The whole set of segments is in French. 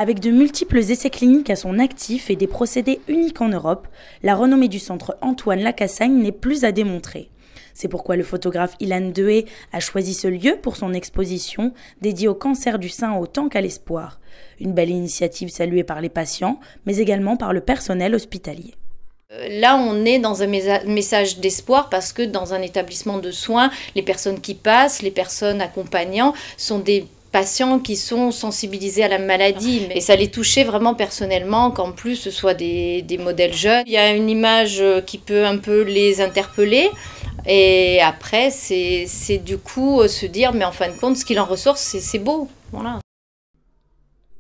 Avec de multiples essais cliniques à son actif et des procédés uniques en Europe, la renommée du centre Antoine Lacassagne n'est plus à démontrer. C'est pourquoi le photographe Ilan Dehé a choisi ce lieu pour son exposition dédiée au cancer du sein autant qu'à l'espoir. Une belle initiative saluée par les patients, mais également par le personnel hospitalier. Là, on est dans un message d'espoir parce que dans un établissement de soins, les personnes qui passent, les personnes accompagnants sont des patients qui sont sensibilisés à la maladie. Et ça les touchait vraiment personnellement, qu'en plus ce soit des modèles jeunes. Il y a une image qui peut un peu les interpeller. Et après, c'est du coup se dire, mais en fin de compte, ce qu'il en ressort, c'est beau. Voilà.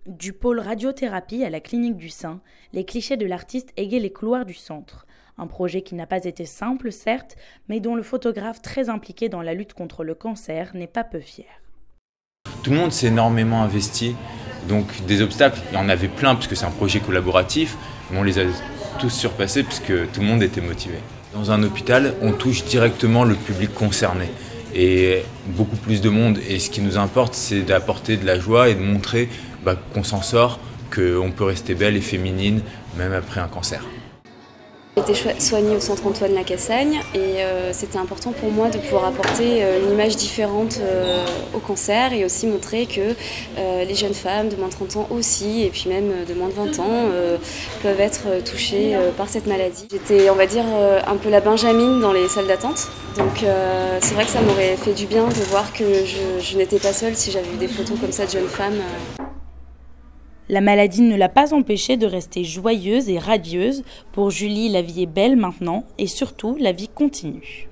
Du pôle radiothérapie à la clinique du sein, les clichés de l'artiste égayent les couloirs du centre. Un projet qui n'a pas été simple, certes, mais dont le photographe très impliqué dans la lutte contre le cancer n'est pas peu fier. Tout le monde s'est énormément investi, donc des obstacles, il y en avait plein puisque c'est un projet collaboratif, mais on les a tous surpassés puisque tout le monde était motivé. Dans un hôpital, on touche directement le public concerné et beaucoup plus de monde. Et ce qui nous importe, c'est d'apporter de la joie et de montrer qu'on s'en sort, qu'on peut rester belle et féminine même après un cancer. J'ai été soignée au centre Antoine Lacassagne et c'était important pour moi de pouvoir apporter une image différente au cancer et aussi montrer que les jeunes femmes de moins de 30 ans aussi et puis même de moins de 20 ans peuvent être touchées par cette maladie. J'étais, on va dire, un peu la benjamine dans les salles d'attente, donc c'est vrai que ça m'aurait fait du bien de voir que je n'étais pas seule si j'avais vu des photos comme ça de jeunes femmes. La maladie ne l'a pas empêchée de rester joyeuse et radieuse. Pour Julie, la vie est belle maintenant et surtout, la vie continue.